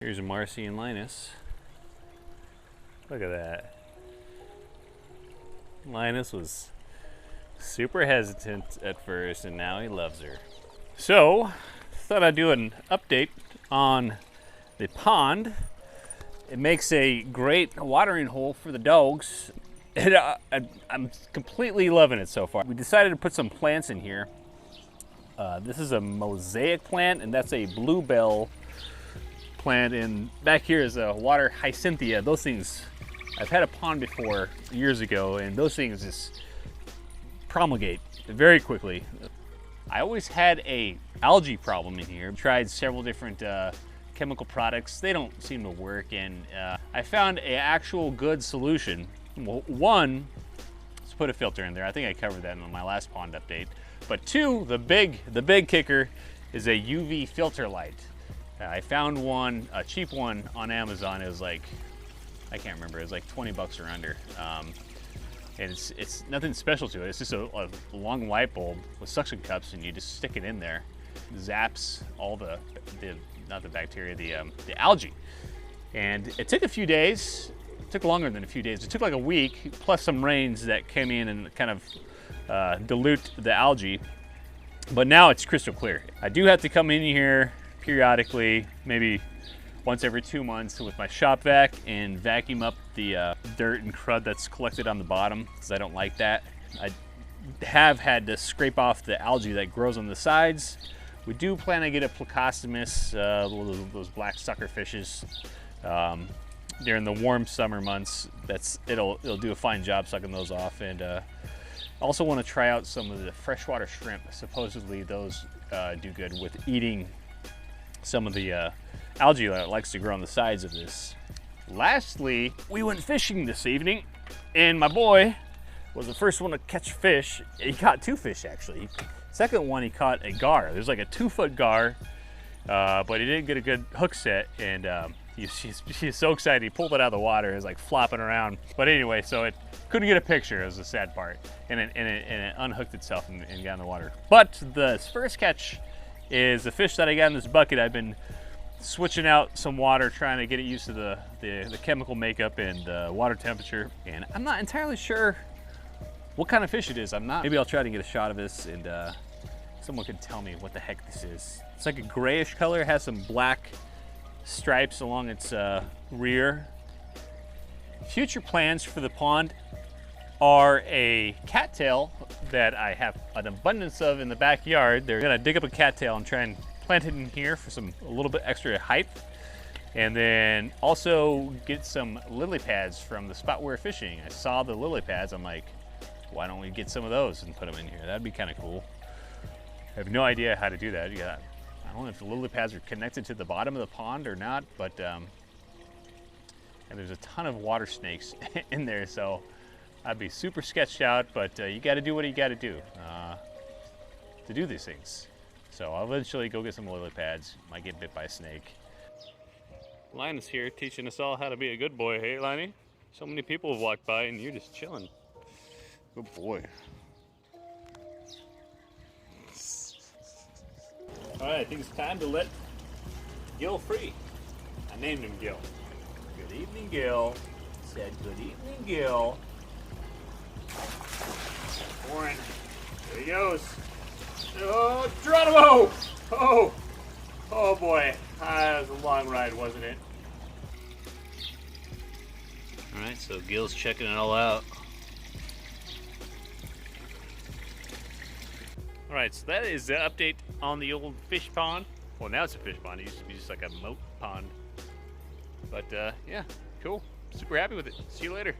Here's Marcy and Linus. Look at that. Linus was super hesitant at first, and now he loves her. So, thought I'd do an update on the pond. It makes a great watering hole for the dogs. And I'm completely loving it so far. We decided to put some plants in here. This is a mosaic plant, and that's a bluebell plant. And back here is a water hyacinthia. Those things, I've had a pond before years ago, and those things just promulgate very quickly. I always had a algae problem in here. Tried several different chemical products. They don't seem to work, and I found an actual good solution. Well, one, let's put a filter in there. I think I covered that in my last pond update. But two, the big kicker is a UV filter light. I found one, a cheap one on Amazon. It was like, I can't remember, it was like 20 bucks or under. And it's nothing special to it. It's just a long light bulb with suction cups, and you just stick it in there. It zaps all the not the bacteria, the algae. And it took a few days. It took longer than a few days. It took like a week, plus some rains that came in and kind of dilute the algae. But now it's crystal clear. I do have to come in here periodically, maybe once every 2 months, with my shop vac and vacuum up the dirt and crud that's collected on the bottom, because I don't like that. I have had to scrape off the algae that grows on the sides. We do plan to get a plecostomus, those black sucker fishes, during the warm summer months. It'll do a fine job sucking those off. And also want to try out some of the freshwater shrimp. Supposedly those do good with eating some of the algae that likes to grow on the sides of this. Lastly, we went fishing this evening, and my boy was the first one to catch fish. He caught 2 fish, actually. Second one, he caught a gar. There's like a 2-foot gar, but he didn't get a good hook set, and he's so excited. He pulled it out of the water. It was like flopping around. But anyway, so it couldn't get a picture. It was the sad part, and it unhooked itself and got in the water. But the first catch is the fish that I got in this bucket. I've been switching out some water, trying to get it used to the chemical makeup and water temperature, and I'm not entirely sure what kind of fish it is. Maybe I'll try to get a shot of this, and someone can tell me what the heck this is. It's like a grayish color. It has some black stripes along its rear. Future plans for the pond are a cattail that I have an abundance of in the backyard. They're gonna dig up a cattail and try and plant it in here for a little bit extra height. And then also get some lily pads from the spot we're fishing. I saw the lily pads. I'm like, why don't we get some of those and put them in here? That'd be kind of cool. I have no idea how to do that. Yeah, I don't know if the lily pads are connected to the bottom of the pond or not, but and there's a ton of water snakes in there, so I'd be super sketched out, but you got to do what you got to do these things. So I'll eventually go get some lily pads. Might get bit by a snake. Linus here teaching us all how to be a good boy. Hey, Liney? So many people have walked by and you're just chilling. Good boy. All right, I think it's time to let Gil free. I named him Gil. Good evening, Gil. Said good evening, Gil. Warren, there he goes. Oh, Geronimo! Oh boy, that was a long ride, wasn't it? All right, so Gil's checking it all out. All right, so that is the update on the old fish pond. Well, now it's a fish pond. It used to be just like a moat pond. But yeah, cool. Super happy with it. See you later.